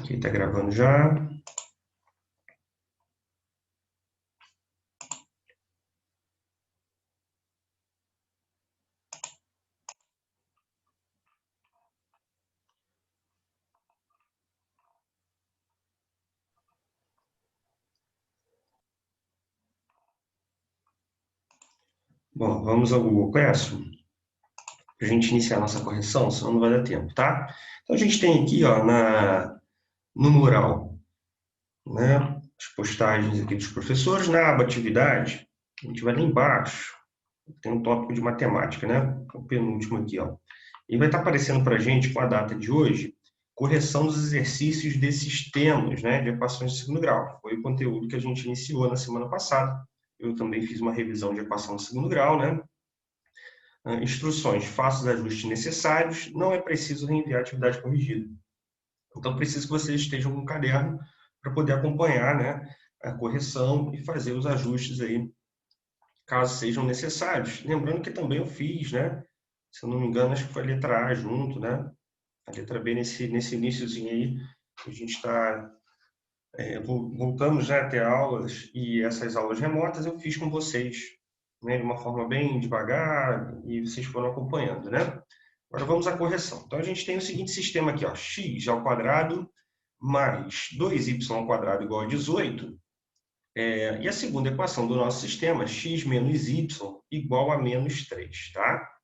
Aqui está gravando já. Bom, vamos ao Google Classroom para a gente iniciar a nossa correção, senão não vai dar tempo, tá? Então a gente tem aqui, ó, no mural, né, as postagens aqui dos professores, na aba atividade, a gente vai lá embaixo, tem um tópico de matemática, né? O penúltimo aqui, ó. E vai estar aparecendo para a gente, com a data de hoje, correção dos exercícios desses temas, né, de equações de segundo grau. Foi o conteúdo que a gente iniciou na semana passada. Eu também fiz uma revisão de equação de segundo grau, né? Instruções, faça os ajustes necessários, não é preciso reenviar a atividade corrigida. Então, preciso que vocês estejam com um caderno para poder acompanhar, né, a correção e fazer os ajustes aí, caso sejam necessários. Lembrando que também eu fiz, né, se eu não me engano, acho que foi a letra A junto, né, a letra B nesse iniciozinho aí, a gente está voltamos, né, a ter aulas, e essas aulas remotas eu fiz com vocês, né, de uma forma bem devagar, e vocês foram acompanhando, né? Agora vamos à correção. Então a gente tem o seguinte sistema aqui, ó, x ao quadrado mais 2y ao quadrado igual a 18, e a segunda equação do nosso sistema, x menos y igual a menos 3, tá?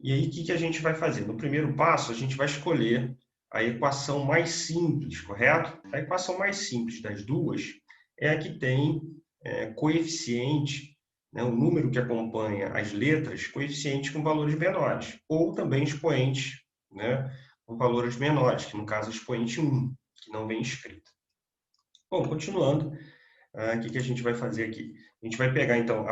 E aí, o que a gente vai fazer? No primeiro passo, a gente vai escolher a equação mais simples, correto? A equação mais simples das duas é a que tem coeficiente, né, o número que acompanha as letras, coeficiente com valores menores, ou também expoente, né, com valores menores, que no caso é expoente 1, que não vem escrito. Bom, continuando, o que a gente vai fazer aqui? A gente vai pegar, então,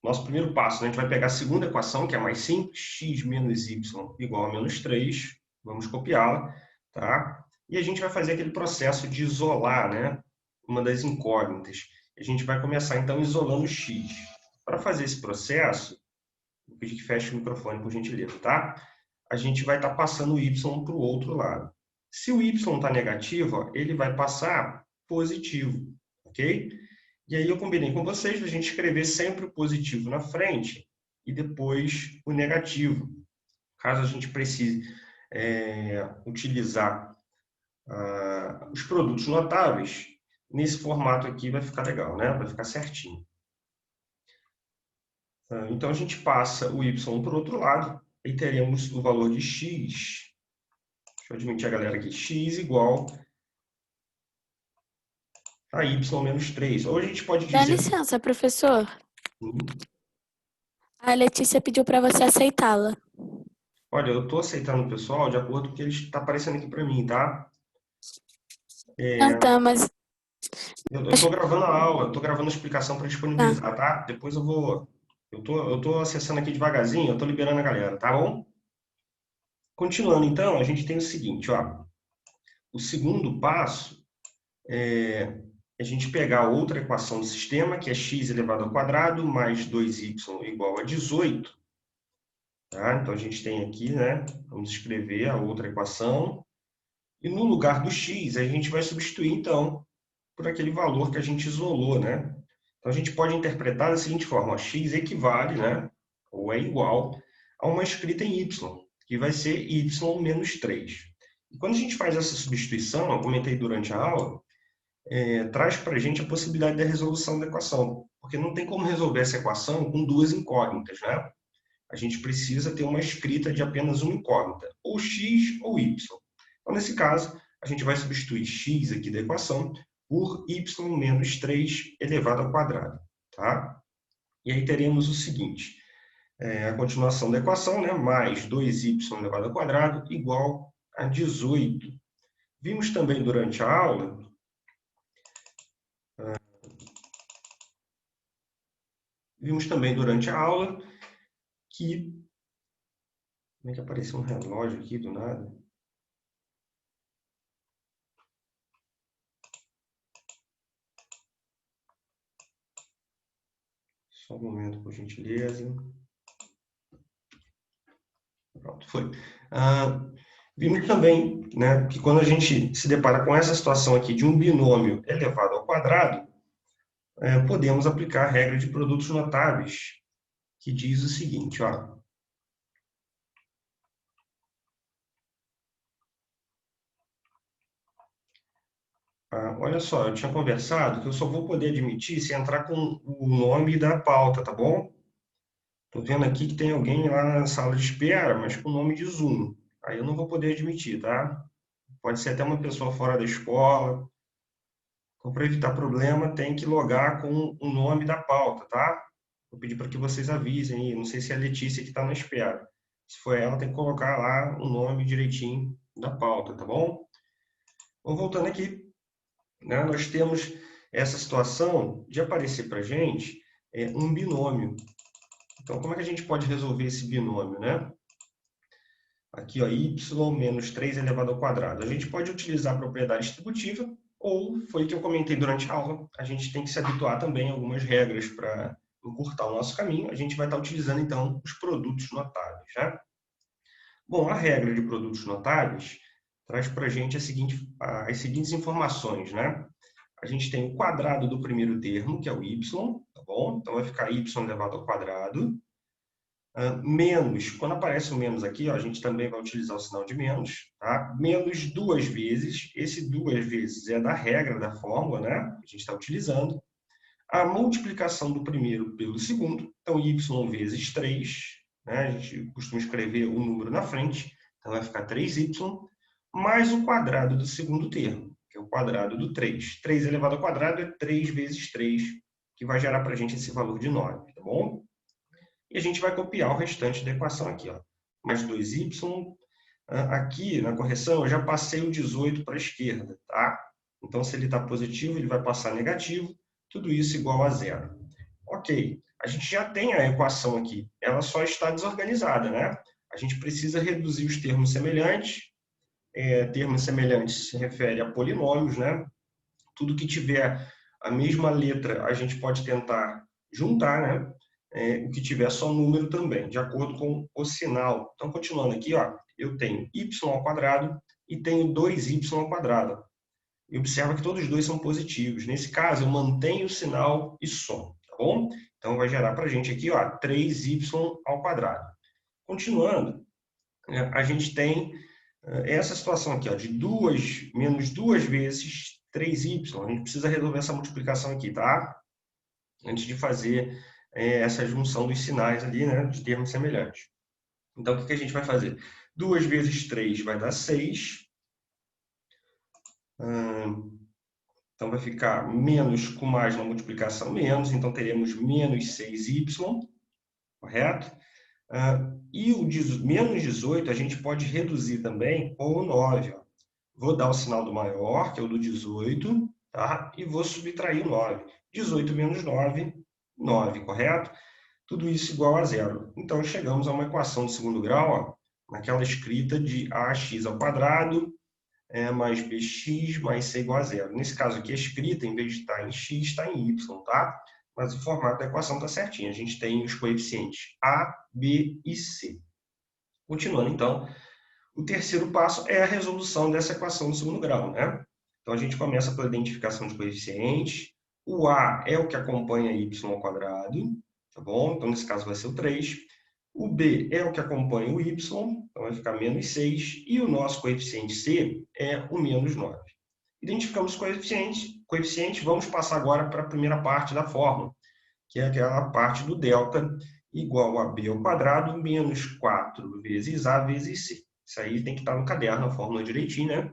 nosso primeiro passo, né? A gente vai pegar a segunda equação, que é a mais simples, x menos y igual a menos 3. Vamos copiá-la, tá? E a gente vai fazer aquele processo de isolar, né, uma das incógnitas. A gente vai começar, então, isolando x. Para fazer esse processo, vou pedir que feche o microfone, por gentileza, tá? A gente vai estar passando o y para o outro lado. Se o y está negativo, ó, ele vai passar positivo, ok? E aí eu combinei com vocês a gente escrever sempre o positivo na frente e depois o negativo. Caso a gente precise utilizar os produtos notáveis, nesse formato aqui vai ficar legal, né? Vai ficar certinho. Então a gente passa o y para o outro lado e teremos o valor de x. Deixa eu admitir a galera aqui. X igual a y menos 3. Ou a gente pode Dá dizer... licença, professor. Sim. A Letícia pediu para você aceitá-la. Olha, eu estou aceitando o pessoal de acordo com o que ele está aparecendo aqui para mim, tá? Não tá, mas... Eu estou gravando a aula, estou gravando a explicação para Tá. disponibilizar, tá? Depois eu vou... Eu tô acessando aqui devagarzinho, eu estou liberando a galera, tá bom? Continuando, então, a gente tem o seguinte, ó. O segundo passo é a gente pegar outra equação do sistema, que é x elevado ao quadrado mais 2y igual a 18. Tá? Então, a gente tem aqui, né? Vamos escrever a outra equação. E no lugar do x, a gente vai substituir, então, por aquele valor que a gente isolou, né? Então, a gente pode interpretar da seguinte forma, ó, x equivale, né, ou é igual a uma escrita em y, que vai ser y menos 3. E quando a gente faz essa substituição, eu comentei durante a aula, traz para a gente a possibilidade da resolução da equação, porque não tem como resolver essa equação com duas incógnitas, né? A gente precisa ter uma escrita de apenas uma incógnita, ou x ou y. Então, nesse caso, a gente vai substituir x aqui da equação por y menos 3 elevado ao quadrado. Tá? E aí teremos o seguinte, a continuação da equação, né, mais 2y elevado ao quadrado igual a 18. Vimos também durante a aula que... Como é que apareceu um relógio aqui do nada? Só um momento, por gentileza. Pronto, Foi. Vimos também, né, que quando a gente se depara com essa situação aqui de um binômio elevado ao quadrado, podemos aplicar a regra de produtos notáveis, que diz o seguinte, ó. Olha só, eu tinha conversado que eu só vou poder admitir se entrar com o nome da pauta, tá bom? Tô vendo aqui que tem alguém lá na sala de espera, mas com o nome de Zoom. Aí eu não vou poder admitir, tá? Pode ser até uma pessoa fora da escola. Então, para evitar problema, tem que logar com o nome da pauta, tá? Vou pedir para que vocês avisem aí. Não sei se é a Letícia que está na espera. Se for ela, tem que colocar lá o nome direitinho da pauta, tá bom? Vou voltando aqui, né? Nós temos essa situação de aparecer para a gente um binômio. Então, como é que a gente pode resolver esse binômio, né? Aqui, ó, y menos 3 elevado ao quadrado. A gente pode utilizar a propriedade distributiva, ou, foi o que eu comentei durante a aula, a gente tem que se habituar também a algumas regras para encurtar o nosso caminho. A gente vai estar utilizando, então, os produtos notáveis, né? Bom, a regra de produtos notáveis traz para a gente as seguintes informações, né? A gente tem o quadrado do primeiro termo, que é o y, tá bom? Então, vai ficar y elevado ao quadrado. Menos, quando aparece o menos aqui, ó, a gente também vai utilizar o sinal de menos, tá? Menos duas vezes, esse duas vezes é da regra da fórmula, né? A gente está utilizando. A multiplicação do primeiro pelo segundo, então y vezes 3, né? A gente costuma escrever o número na frente, então vai ficar 3y, mais o quadrado do segundo termo, que é o quadrado do 3. 3 elevado ao quadrado é 3 vezes 3, que vai gerar para a gente esse valor de 9, tá bom? E a gente vai copiar o restante da equação aqui, ó. Mais 2y. Aqui, na correção, eu já passei o 18 para a esquerda, tá? Então, se ele está positivo, ele vai passar negativo. Tudo isso igual a zero. Ok. A gente já tem a equação aqui. Ela só está desorganizada, né? A gente precisa reduzir os termos semelhantes. Termos semelhantes se refere a polinômios, né? Tudo que tiver a mesma letra, a gente pode tentar juntar, né? O que tiver só número também, de acordo com o sinal. Então, continuando aqui, ó, eu tenho y ao quadrado e tenho 2y ao quadrado. E observa que todos os dois são positivos. Nesse caso, eu mantenho o sinal e somo, tá bom? Então, vai gerar para a gente aqui, ó, 3y ao quadrado. Continuando, a gente tem essa situação aqui, ó, de menos duas vezes 3y. A gente precisa resolver essa multiplicação aqui, tá? Antes de fazer essa junção dos sinais ali, né, de termos semelhantes. Então, o que a gente vai fazer? 2 vezes 3 vai dar 6. Então, vai ficar menos com mais na multiplicação, menos. Então, teremos menos 6y, correto? E o menos 18 a gente pode reduzir também com o 9. Ó. Vou dar o sinal do maior, que é o do 18, tá? E vou subtrair o 9. 18 menos 9, 9, correto? Tudo isso igual a zero. Então, chegamos a uma equação de segundo grau, ó, naquela escrita de ax ao quadrado mais bx mais c igual a zero. Nesse caso aqui, a escrita, em vez de estar em x, está em y, tá? Mas o formato da equação está certinho. A gente tem os coeficientes a, b e c. Continuando, então, o terceiro passo é a resolução dessa equação do segundo grau, né? Então, a gente começa pela identificação de coeficientes. O a é o que acompanha y ao quadrado, tá bom? Então, nesse caso, vai ser o 3. O b é o que acompanha o y, então vai ficar menos 6. E o nosso coeficiente c é o menos 9. Identificamos os coeficientes, vamos passar agora para a primeira parte da fórmula, que é aquela parte do delta igual a b ao quadrado menos 4 vezes a vezes c. Isso aí tem que estar no caderno, a fórmula direitinho, né?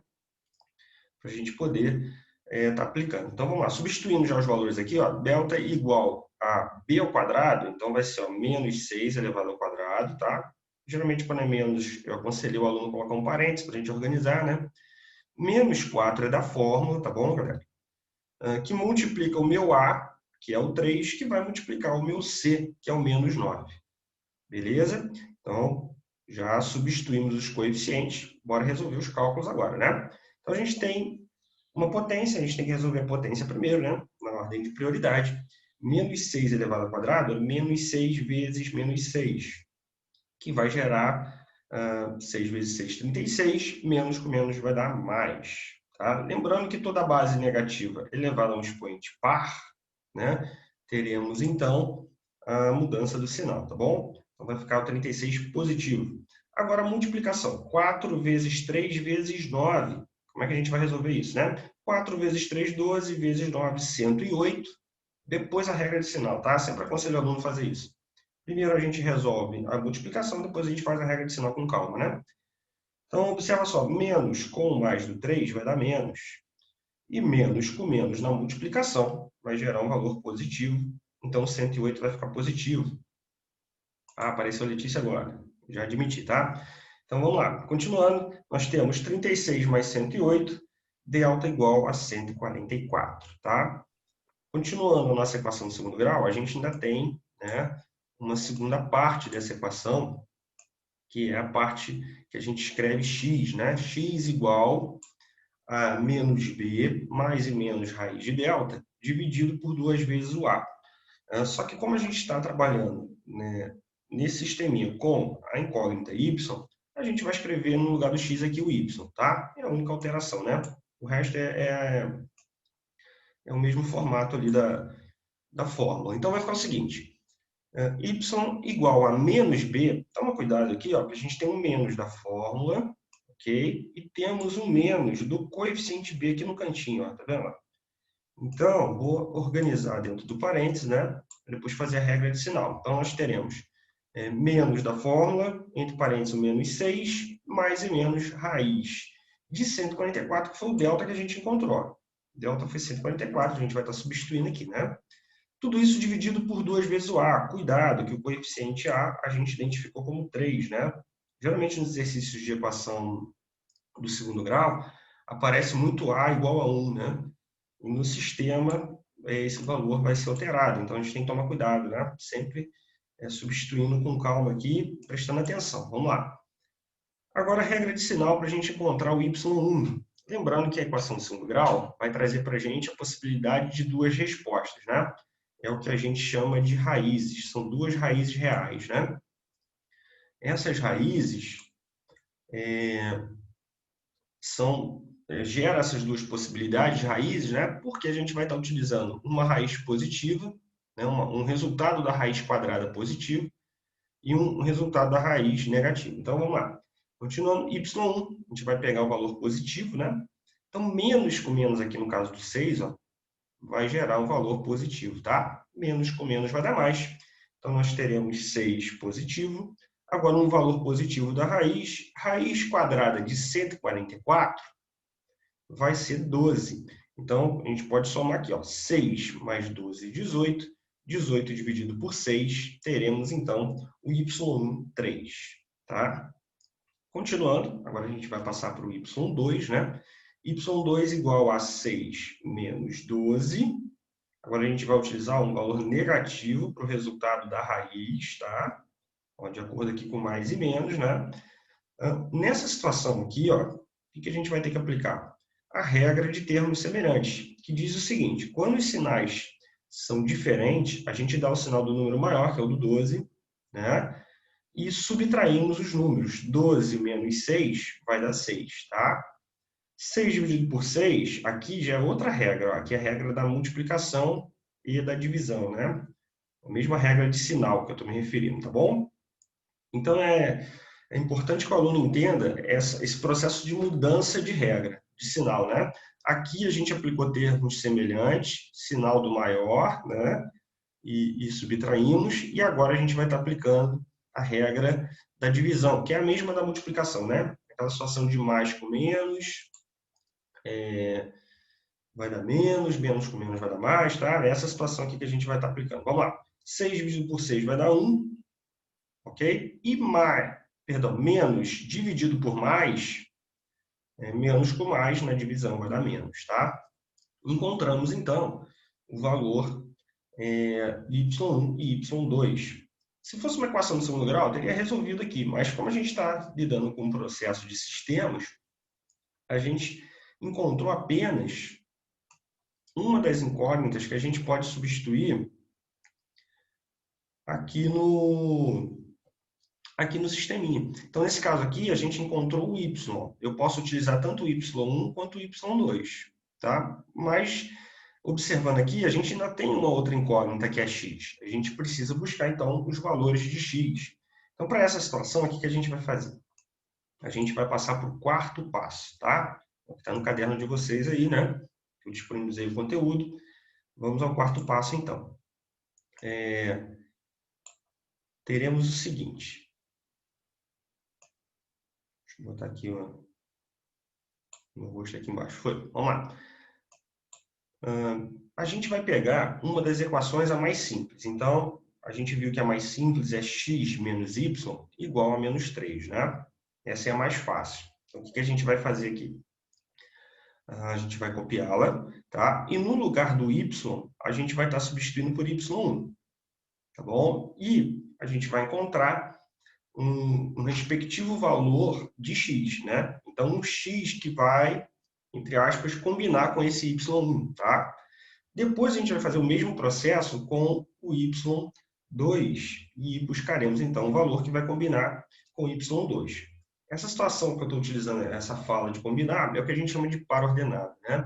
Para a gente poder estar aplicando. Então, vamos lá. Substituindo já os valores aqui, ó, delta igual a b ao quadrado, então vai ser ó, menos 6 elevado ao quadrado, tá? Geralmente, quando é menos, eu aconselho o aluno a colocar um parênteses para a gente organizar, né? Menos 4 é da fórmula, tá bom, galera? Que multiplica o meu a, que é o 3, que vai multiplicar o meu c, que é o menos 9. Beleza? Então, já substituímos os coeficientes. Bora resolver os cálculos agora, né? Então, a gente tem uma potência, a gente tem que resolver a potência primeiro, né? Na ordem de prioridade. Menos 6 elevado ao quadrado é menos 6 vezes menos 6, que vai gerar 6 vezes 6, 36. Menos com menos vai dar mais. Tá? Lembrando que toda base negativa elevada a um expoente par, né? Teremos, então, a mudança do sinal, tá bom? Então, vai ficar o 36 positivo. Agora, a multiplicação. 4 vezes 3 vezes 9. Como é que a gente vai resolver isso, né? 4 vezes 3, 12, vezes 9, 108. Depois a regra de sinal, tá? Sempre aconselho o aluno a fazer isso. Primeiro a gente resolve a multiplicação, depois a gente faz a regra de sinal com calma, né? Então, observa só, menos com mais do 3 vai dar menos. E menos com menos na multiplicação vai gerar um valor positivo. Então, 108 vai ficar positivo. Ah, apareceu a Letícia agora. Já admiti, tá? Então, vamos lá. Continuando, nós temos 36 mais 108, delta igual a 144, tá? Continuando a nossa equação de segundo grau, a gente ainda tem, né, uma segunda parte dessa equação, que é a parte que a gente escreve x, né? X igual a menos b mais e menos raiz de delta, dividido por 2 vezes o a. Só que como a gente está trabalhando, né, nesse sisteminha com a incógnita y, a gente vai escrever no lugar do x aqui o y, tá? É a única alteração, né? O resto é o mesmo formato ali da fórmula. Então vai ficar o seguinte, y igual a menos b, toma cuidado aqui, ó, porque a gente tem um menos da fórmula, ok? E temos um menos do coeficiente b aqui no cantinho, ó, tá vendo? Então, vou organizar dentro do parênteses, né? Para depois fazer a regra de sinal. Então, nós teremos menos da fórmula, entre parênteses, o menos 6, mais e menos raiz de 144, que foi o delta que a gente encontrou. Delta foi 144, a gente vai estar substituindo aqui, né? Tudo isso dividido por 2 vezes o a. Cuidado, que o coeficiente a gente identificou como 3, né? Geralmente, nos exercícios de equação do segundo grau, aparece muito a igual a 1, né? E no sistema, esse valor vai ser alterado. Então, a gente tem que tomar cuidado, né? Sempre substituindo com calma aqui, prestando atenção. Vamos lá. Agora, a regra de sinal para a gente encontrar o y1. Lembrando que a equação de segundo grau vai trazer para a gente a possibilidade de duas respostas, né? É o que a gente chama de raízes. São duas raízes reais, né? Essas raízes gera essas duas possibilidades de raízes, né? Porque a gente vai estar utilizando uma raiz positiva, né? Um resultado da raiz quadrada positivo e um resultado da raiz negativa. Então, vamos lá. Continuando, y1, a gente vai pegar o valor positivo, né? Então, menos com menos aqui no caso do 6, ó, vai gerar um valor positivo, tá? Menos com menos vai dar mais. Então, nós teremos 6 positivo. Agora, um valor positivo da raiz. Raiz quadrada de 144 vai ser 12. Então, a gente pode somar aqui, ó, 6 mais 12, 18. 18 dividido por 6, teremos, então, o y1, 3. Tá? Continuando, agora a gente vai passar para o y2, né? y2 igual a 6 menos 12. Agora a gente vai utilizar um valor negativo para o resultado da raiz, tá? Ó, de acordo aqui com mais e menos, né? Nessa situação aqui, ó, o que a gente vai ter que aplicar? A regra de termos semelhantes, que diz o seguinte: quando os sinais são diferentes, a gente dá o sinal do número maior, que é o do 12, né? E subtraímos os números. 12 menos 6 vai dar 6, tá? 6 dividido por 6, aqui já é outra regra. Ó. Aqui é a regra da multiplicação e da divisão, né? A mesma regra de sinal que eu estou me referindo, tá bom? Então, é importante que o aluno entenda esse processo de mudança de regra, de sinal, né? Aqui a gente aplicou termos semelhantes, sinal do maior, né? E subtraímos, e agora a gente vai estar aplicando a regra da divisão, que é a mesma da multiplicação, né? Aquela situação de mais com menos, vai dar menos, menos com menos vai dar mais, tá? Essa situação aqui que a gente vai estar aplicando. Vamos lá. 6 dividido por 6 vai dar 1, ok? E menos dividido por mais, menos com mais na divisão vai dar menos, tá? Encontramos, então, o valor y1 e y2. Se fosse uma equação de segundo grau, teria resolvido aqui, mas como a gente está lidando com um processo de sistemas, a gente encontrou apenas uma das incógnitas que a gente pode substituir aqui aqui no sisteminha. Então, nesse caso aqui, a gente encontrou o y. Eu posso utilizar tanto o y1 quanto o y2, tá? Mas, observando aqui, a gente ainda tem uma outra incógnita que é x. A gente precisa buscar, então, os valores de x. Então, para essa situação aqui, o que a gente vai fazer? A gente vai passar para o quarto passo, tá? Está no caderno de vocês aí, né? Eu disponibilizei o conteúdo. Vamos ao quarto passo, então. Teremos o seguinte. Deixa eu botar aqui o meu rosto aqui embaixo. Foi, vamos lá. A gente vai pegar uma das equações a mais simples. Então, a gente viu que a mais simples é x menos y igual a menos 3, né? Essa é a mais fácil. Então, o que a gente vai fazer aqui? A gente vai copiá-la, tá? E no lugar do y, a gente vai estar substituindo por y1, tá bom? E a gente vai encontrar um respectivo valor de x, né? Então, um x que vai, entre aspas, combinar com esse y1, tá? Depois a gente vai fazer o mesmo processo com o y2 e buscaremos, então, o valor que vai combinar com o y2. Essa situação que eu estou utilizando, essa fala de combinar, é o que a gente chama de par ordenado, né?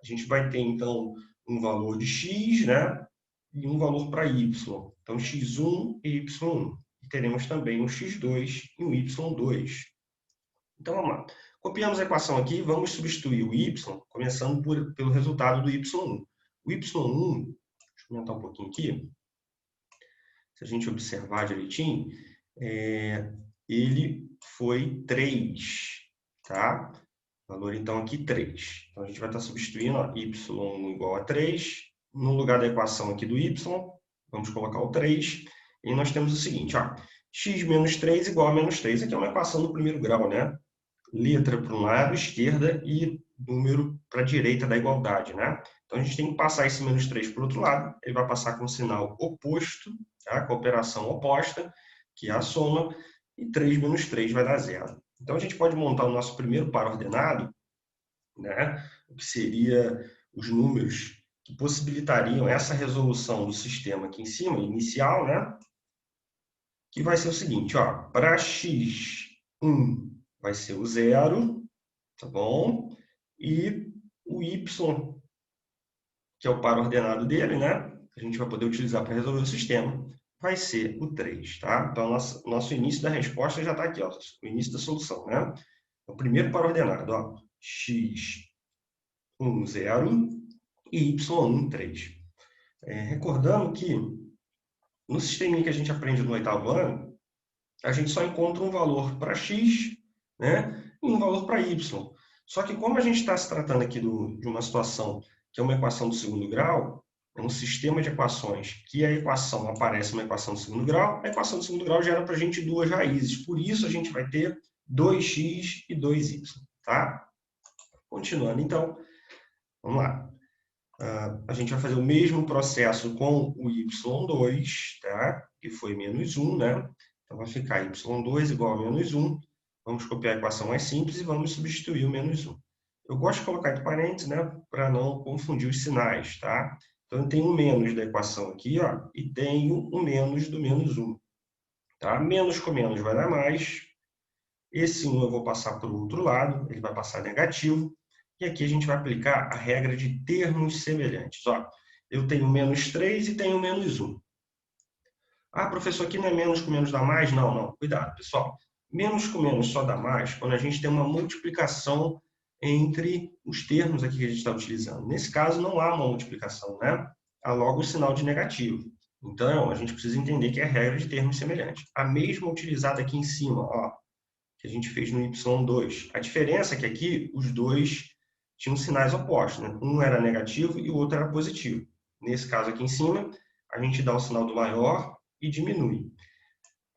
A gente vai ter, então, um valor de x, né? E um valor para y. Então, x1 e y1. E teremos também um x2 e um y2. Então, vamos lá. Copiamos a equação aqui, vamos substituir o y, começando pelo resultado do y1. O y1, deixa eu aumentar um pouquinho aqui, se a gente observar direitinho, ele foi 3, tá? Valor, então, aqui 3. Então, a gente vai estar substituindo ó, y1 igual a 3. No lugar da equação aqui do y, vamos colocar o 3. E nós temos o seguinte, ó, x menos 3 igual a menos 3. Aqui é uma equação do primeiro grau, né? Letra para um lado, esquerda, e número para a direita da igualdade, né? Então, a gente tem que passar esse menos 3 para o outro lado. Ele vai passar com o sinal oposto, tá? Com a operação oposta, que é a soma. E 3 menos 3 vai dar 0. Então, a gente pode montar o nosso primeiro par ordenado, né? O que seria os números que possibilitariam essa resolução do sistema aqui em cima, inicial, né? Que vai ser o seguinte, ó, para x1 vai ser o 0, tá bom? E o y, que é o par ordenado dele, né? Que a gente vai poder utilizar para resolver o sistema, vai ser o 3, tá? Então, nosso início da resposta já está aqui, ó, o início da solução, né? O primeiro par ordenado, ó, x1, 0 e y1, 3. Recordando que no sistema que a gente aprende no 8º ano, a gente só encontra um valor para x, né, e um valor para y. Só que como a gente está se tratando aqui de uma situação que é uma equação do segundo grau, é um sistema de equações que a equação aparece uma equação do segundo grau, a equação do segundo grau gera para a gente duas raízes. Por isso, a gente vai ter 2x e 2y, tá? Continuando, então, vamos lá. A gente vai fazer o mesmo processo com o y2, tá? Que foi menos 1, né? Então, vai ficar y2 igual a menos 1. Vamos copiar a equação mais simples e vamos substituir o menos 1. Eu gosto de colocar entre parênteses, né? Para não confundir os sinais, tá? Então, eu tenho o menos da equação aqui, ó, e tenho o menos do menos 1. Tá? Menos com menos vai dar mais. Esse 1 eu vou passar para o outro lado, ele vai passar negativo. E aqui a gente vai aplicar a regra de termos semelhantes. Ó, eu tenho menos 3 e tenho menos 1. Ah, professor, aqui não é menos com menos dá mais? Não, não. Cuidado, pessoal. Menos com menos só dá mais quando a gente tem uma multiplicação entre os termos aqui que a gente está utilizando. Nesse caso, não há uma multiplicação, né? Há logo o sinal de negativo. Então, a gente precisa entender que é a regra de termos semelhantes. A mesma utilizada aqui em cima, ó, que a gente fez no y2. A diferença é que aqui os dois tinham sinais opostos, né? Um era negativo e o outro era positivo. Nesse caso aqui em cima, a gente dá o sinal do maior e diminui.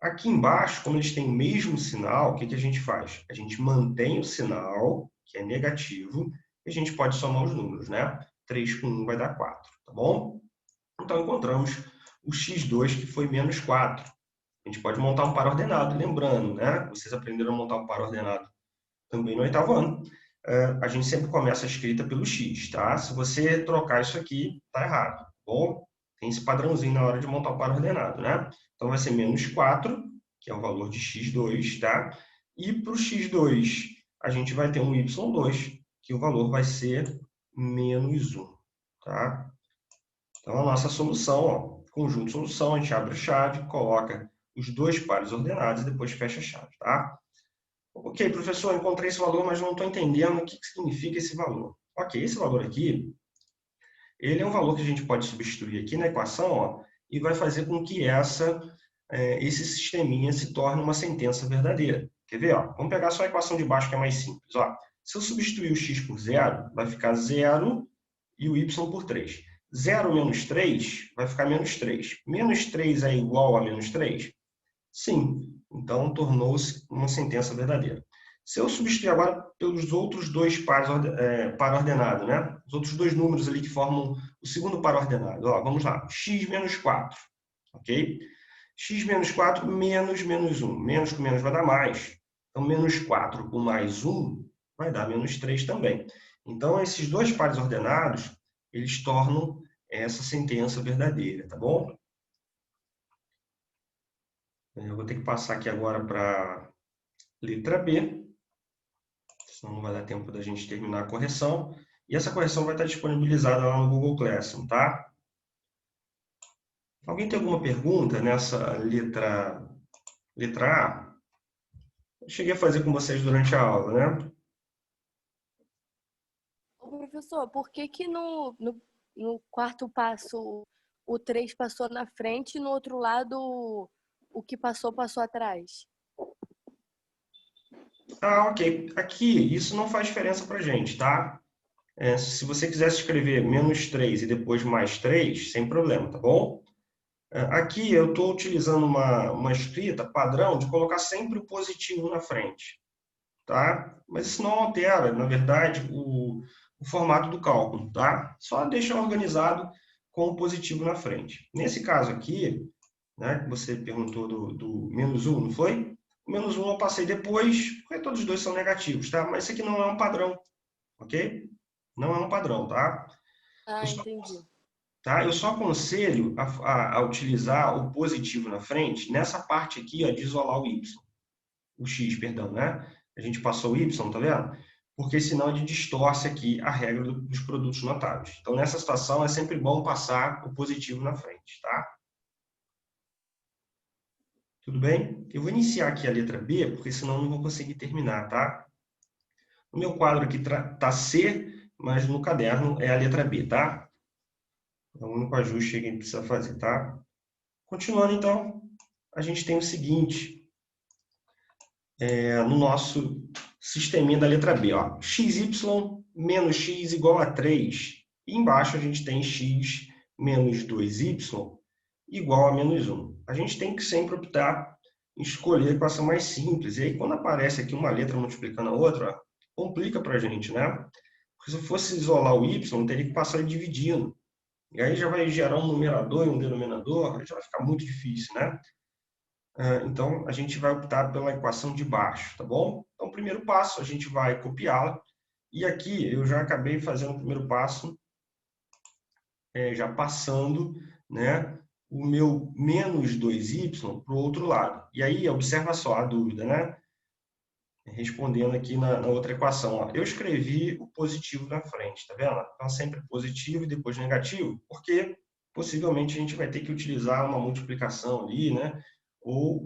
Aqui embaixo, como eles têm o mesmo sinal, o que a gente faz? A gente mantém o sinal, que é negativo, e a gente pode somar os números, né? 3 com 1 vai dar 4, tá bom? Então, encontramos o x2, que foi menos 4. A gente pode montar um par ordenado, lembrando, né? Vocês aprenderam a montar um par ordenado também no 8º ano. A gente sempre começa a escrita pelo x, tá? Se você trocar isso aqui, tá errado, tá bom? Tem esse padrãozinho na hora de montar o par ordenado, né? Então, vai ser menos 4 que é o valor de x2, tá? E para o x2, a gente vai ter um y2, que o valor vai ser menos 1, tá? Então, a nossa solução, ó, conjunto solução, a gente abre a chave, coloca os dois pares ordenados e depois fecha a chave, tá? Ok, professor, encontrei esse valor, mas não estou entendendo o que significa esse valor. Ok, esse valor aqui, ele é um valor que a gente pode substituir aqui na equação, ó, e vai fazer com que esse sisteminha se torne uma sentença verdadeira. Quer ver? Ó? Vamos pegar só a equação de baixo, que é mais simples. Ó. Se eu substituir o x por zero, vai ficar 0 e o y por 3. 0 menos 3 vai ficar menos 3. Menos 3 é igual a menos 3? Sim. Então, tornou-se uma sentença verdadeira. Se eu substituir agora pelos outros dois pares ordenados, né? Os outros dois números ali que formam o segundo par ordenado. Ó, vamos lá. X menos 4. Ok? X menos 4 menos menos 1. Menos com menos vai dar mais. Então, menos 4 com mais 1 vai dar menos 3 também. Então, esses dois pares ordenados, eles tornam essa sentença verdadeira, tá bom? Eu vou ter que passar aqui agora para a letra B, senão não vai dar tempo da gente terminar a correção. E essa correção vai estar disponibilizada lá no Google Classroom, tá? Alguém tem alguma pergunta nessa letra A? Eu cheguei a fazer com vocês durante a aula, né? Ô, professor, por que que no quarto passo o 3 passou na frente e no outro lado o que passou atrás? Ah, ok. Aqui, isso não faz diferença para a gente, tá? Se você quisesse escrever menos 3 e depois mais 3, sem problema, tá bom? Aqui eu estou utilizando uma escrita padrão de colocar sempre o positivo na frente, tá? Mas isso não altera, na verdade, o formato do cálculo, tá? Só deixa organizado com o positivo na frente. Nesse caso aqui, né, que você perguntou do menos 1, não foi? O menos 1 eu passei depois, porque todos os dois são negativos, tá? Mas isso aqui não é um padrão, ok? Não é um padrão, tá? Ah, entendi. Eu só aconselho a utilizar o positivo na frente nessa parte aqui, ó, de isolar o x, perdão, né? A gente passou o y, tá vendo? Porque senão a gente distorce aqui a regra dos produtos notáveis. Então, nessa situação, é sempre bom passar o positivo na frente, tá? Tudo bem? Eu vou iniciar aqui a letra B, porque senão eu não vou conseguir terminar, tá? O meu quadro aqui tá C, mas no caderno é a letra B, tá? É o único ajuste que a gente precisa fazer, tá? Continuando, então, a gente tem o seguinte, no nosso sisteminha da letra B, ó, xy menos x igual a 3. E embaixo a gente tem x menos 2y igual a menos 1. A gente tem que sempre optar em escolher a equação mais simples. E aí, quando aparece aqui uma letra multiplicando a outra, ó, complica para a gente, né? Porque se eu fosse isolar o y, eu teria que passar ele dividindo. E aí já vai gerar um numerador e um denominador, aí já vai ficar muito difícil, né? Então, a gente vai optar pela equação de baixo, tá bom? Então, o primeiro passo, a gente vai copiá-la. E aqui, eu já acabei fazendo o primeiro passo, já passando, né, o meu menos 2y para o outro lado. E aí, observa só a dúvida, né? Respondendo aqui na outra equação. Ó. Eu escrevi o positivo na frente, tá vendo? Então, sempre positivo e depois negativo, porque possivelmente a gente vai ter que utilizar uma multiplicação ali, né? Ou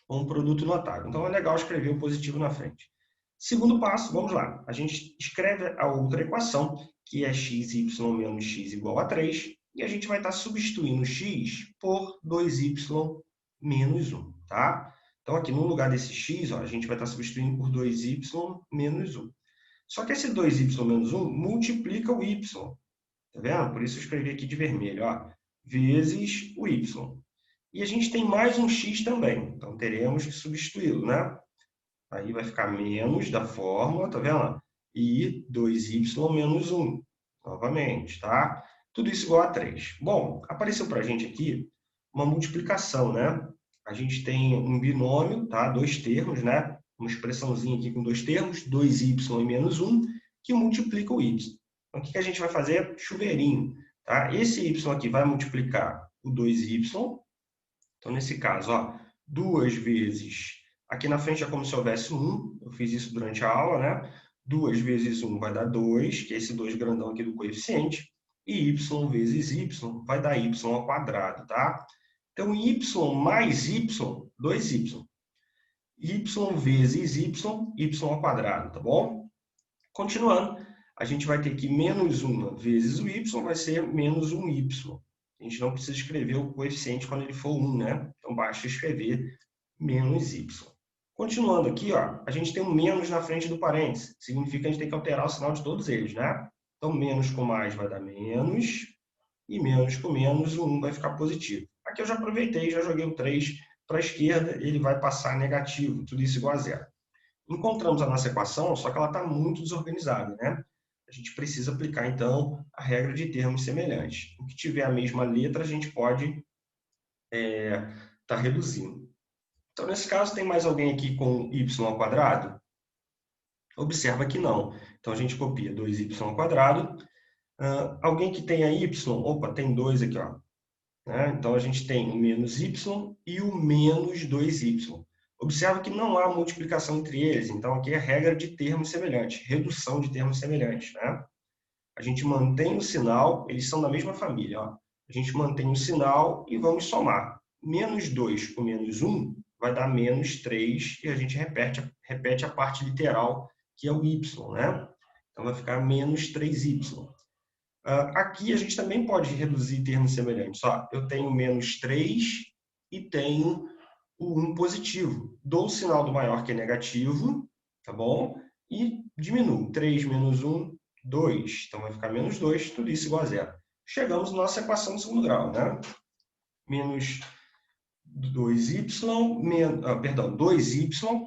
um produto notável. Então, é legal escrever o positivo na frente. Segundo passo, vamos lá. A gente escreve a outra equação, que é xy menos x igual a 3, e a gente vai estar substituindo x por 2y menos 1, tá? Então, aqui no lugar desse x, ó, a gente vai estar substituindo por 2y menos 1. Só que esse 2y menos 1 multiplica o y, tá vendo? Por isso eu escrevi aqui de vermelho, ó, vezes o y. E a gente tem mais um x também, então teremos que substituí-lo, né? Aí vai ficar menos da fórmula, tá vendo? E 2y menos 1, novamente, tá? Tudo isso igual a 3. Bom, apareceu para a gente aqui uma multiplicação, né? A gente tem um binômio, tá? Dois termos, né? Uma expressãozinha aqui com dois termos, 2y e menos 1, que multiplica o y. Então, o que a gente vai fazer? Chuveirinho, tá? Esse y aqui vai multiplicar o 2y, Então, nesse caso, ó, 2 vezes... Aqui na frente é como se houvesse 1. Eu fiz isso durante a aula, né? 2 vezes 1 vai dar 2, que é esse 2 grandão aqui do coeficiente. E y vezes y vai dar y ao quadrado, tá? Então, y mais y, 2y. Y vezes y, y ao quadrado, tá bom? Continuando, a gente vai ter que menos 1 vezes o y vai ser menos 1y. A gente não precisa escrever o coeficiente quando ele for 1, né? Então, basta escrever menos y. Continuando aqui, ó, a gente tem um menos na frente do parênteses. Significa que a gente tem que alterar o sinal de todos eles, né? Então, menos com mais vai dar menos. E menos com menos, o 1 vai ficar positivo. Aqui eu já aproveitei, já joguei o 3 para a esquerda, ele vai passar negativo, tudo isso igual a zero. Encontramos a nossa equação, só que ela está muito desorganizada, né? A gente precisa aplicar, então, a regra de termos semelhantes. O que tiver a mesma letra, a gente pode tá reduzindo. Então, nesse caso, tem mais alguém aqui com y ao quadrado? Observa que não. Então, a gente copia 2y ao quadrado. Alguém que tenha y, opa, tem 2 aqui, ó. Né? Então, a gente tem o menos y e o menos 2y. Observa que não há multiplicação entre eles. Então, aqui é regra de termos semelhantes, redução de termos semelhantes. Né? A gente mantém o sinal, eles são da mesma família. Ó. A gente mantém o sinal e vamos somar. Menos 2 com menos 1 vai dar menos 3 e a gente repete a parte literal, que é o y. Né? Então, vai ficar menos 3y. Aqui a gente também pode reduzir termos semelhantes. Ó, eu tenho menos 3 e tenho o 1 positivo. Dou o sinal do maior, que é negativo, tá bom? E diminuo. 3 menos 1, 2. Então vai ficar menos 2, tudo isso igual a zero. Chegamos na nossa equação de segundo grau, né? Menos 2y, 2y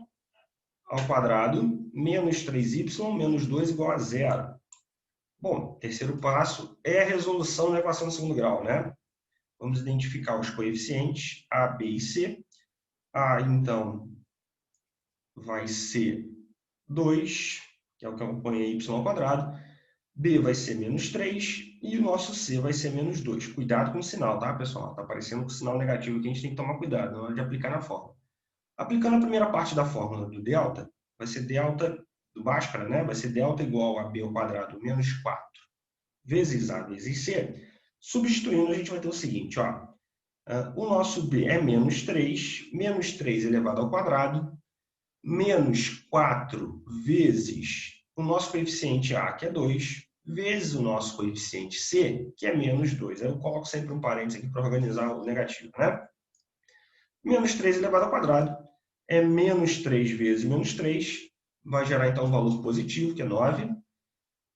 ao quadrado, menos 3y, menos 2 igual a zero. Bom, terceiro passo é a resolução da equação de segundo grau, né? Vamos identificar os coeficientes A, B e C. A, então, vai ser 2, que é o que acompanha y ao quadrado. B vai ser menos 3 e o nosso C vai ser menos 2. Cuidado com o sinal, tá, pessoal? Está aparecendo com o sinal negativo aqui, a gente tem que tomar cuidado na hora de aplicar na fórmula. Aplicando a primeira parte da fórmula do delta, vai ser delta do Bhaskara, né? Vai ser delta igual a B ao quadrado menos 4 vezes A vezes C. Substituindo, a gente vai ter o seguinte, ó. O nosso B é menos 3 elevado ao quadrado, menos 4 vezes o nosso coeficiente A, que é 2, vezes o nosso coeficiente C, que é menos 2. Eu coloco sempre um parênteses aqui para organizar o negativo, né? Menos 3 elevado ao quadrado é menos 3 vezes menos 3, vai gerar então um valor positivo, que é 9.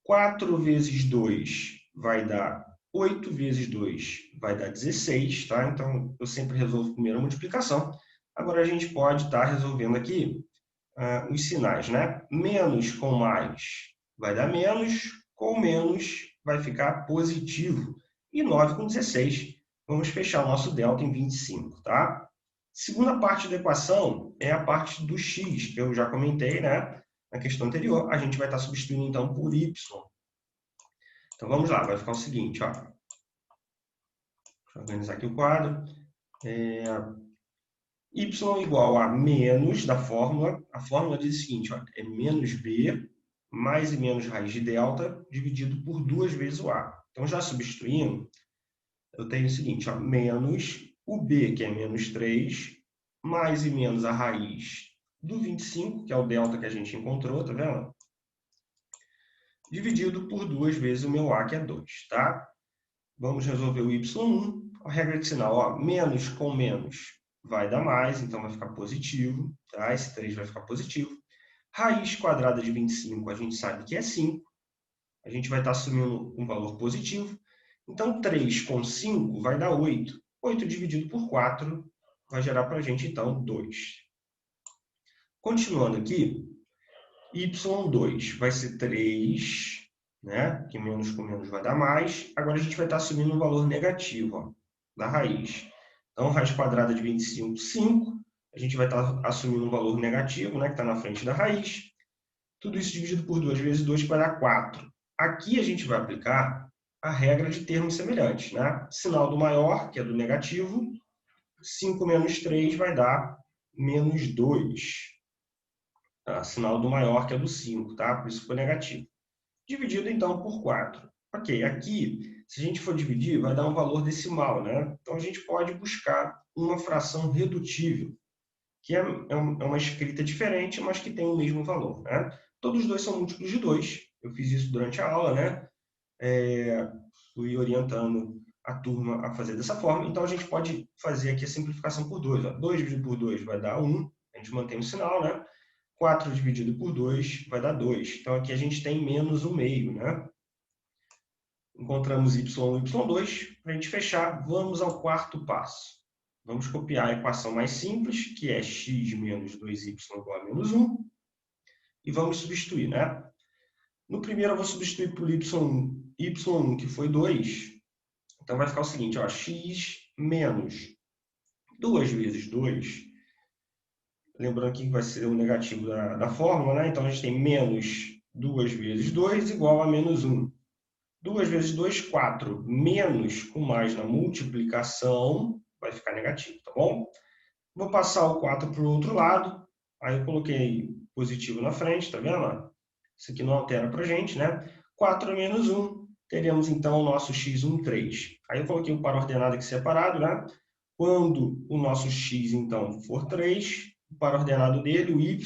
4 vezes 2 vai dar 8 vezes 2 vai dar 16, tá? Então, eu sempre resolvo primeiro a multiplicação. Agora, a gente pode estar resolvendo aqui os sinais, né? Menos com mais vai dar menos, com menos vai ficar positivo. E 9 com 16, vamos fechar o nosso delta em 25, tá? Segunda parte da equação é a parte do x, que eu já comentei, né? Na questão anterior, a gente vai estar substituindo, então, por y. Então, vamos lá, vai ficar o seguinte, ó. Deixa eu organizar aqui o quadro. Y igual a menos da fórmula. A fórmula diz o seguinte, ó, é menos b mais e menos raiz de delta dividido por 2 vezes o a. Então, já substituindo, eu tenho o seguinte, ó, menos o b, que é menos 3, mais e menos a raiz do 25, que é o delta que a gente encontrou, tá vendo? Dividido por 2 vezes o meu a, que é 2, tá? Vamos resolver o y1. A regra de sinal, ó, menos com menos vai dar mais, então vai ficar positivo, tá? Esse 3 vai ficar positivo. Raiz quadrada de 25, a gente sabe que é 5. A gente vai estar assumindo um valor positivo. Então, 3 com 5 vai dar 8. 8 dividido por 4 vai gerar para a gente, então, 2. Continuando aqui, y2 vai ser 3, né? Que menos com menos vai dar mais. Agora, a gente vai estar assumindo um valor negativo, ó, da raiz. Então, raiz quadrada de 25, 5. A gente vai estar assumindo um valor negativo, né? Que está na frente da raiz. Tudo isso dividido por 2 vezes 2, que vai dar 4. Aqui a gente vai aplicar a regra de termos semelhantes, né? Sinal do maior, que é do negativo, 5 menos 3 vai dar menos 2. Tá? Sinal do maior, que é do 5, tá? Por isso foi negativo. Dividido, então, por 4. Ok, aqui, se a gente for dividir, vai dar um valor decimal, né? Então, a gente pode buscar uma fração redutível, que é uma escrita diferente, mas que tem o mesmo valor, né? Todos os dois são múltiplos de 2. Eu fiz isso durante a aula, né? Fui orientando a turma a fazer dessa forma. Então, a gente pode fazer aqui a simplificação por 2. 2 dividido por 2 vai dar 1. A gente mantém o sinal, né? 4 dividido por 2 vai dar 2. Então, aqui a gente tem menos 1/2, né? Encontramos y1 e y2. Para a gente fechar, vamos ao quarto passo. Vamos copiar a equação mais simples, que é x menos 2y igual a menos 1. E vamos substituir, né? No primeiro, eu vou substituir por y1, que foi 2. Então, vai ficar o seguinte, ó, x menos 2 vezes 2. Lembrando que vai ser o negativo da fórmula, né? Então, a gente tem menos 2 vezes 2 igual a menos 1. 2 vezes 2, 4. Menos com mais na multiplicação, vai ficar negativo, tá bom? Vou passar o 4 para o outro lado. Aí eu coloquei positivo na frente, tá vendo? Isso aqui não altera para a gente, né? 4 menos 1, teremos então o nosso x1, 3. Aí eu coloquei o par ordenado aqui separado, né? Quando o nosso x, então, for 3, o par ordenado dele, o y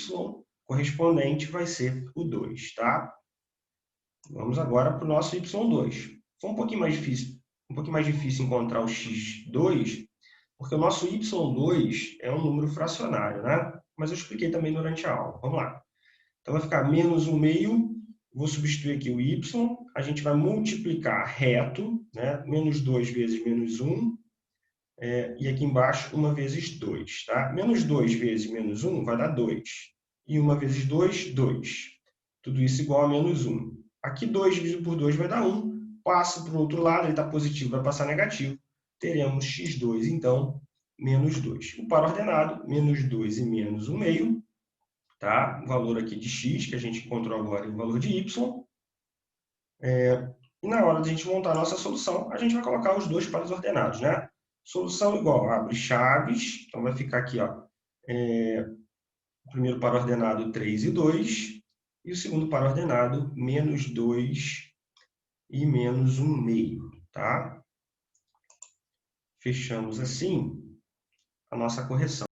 correspondente, vai ser o 2, tá? Vamos agora para o nosso y2. Foi um pouquinho mais difícil encontrar o x2, porque o nosso y2 é um número fracionário, né? Mas eu expliquei também durante a aula. Vamos lá. Então, vai ficar menos 1/2. Vou substituir aqui o y. A gente vai multiplicar reto, né? Menos 2 vezes menos 1. E aqui embaixo, 1 vezes 2. Tá? Menos 2 vezes menos 1 vai dar 2. E 1 vezes 2, 2. Tudo isso igual a menos 1. Aqui 2 dividido por 2 vai dar 1. Passo para o outro lado, ele está positivo, vai passar negativo. Teremos x2, então, menos 2. O par ordenado, menos 2 e menos 1/2. Tá? O valor aqui de x, que a gente encontrou agora, e o valor de y. E na hora de a gente montar a nossa solução, a gente vai colocar os dois pares ordenados, né? Solução igual, abre chaves. Então, vai ficar aqui, ó, o primeiro par ordenado, 3 e 2. E o segundo par ordenado, menos 2 e menos 1/2, tá? Fechamos assim a nossa correção.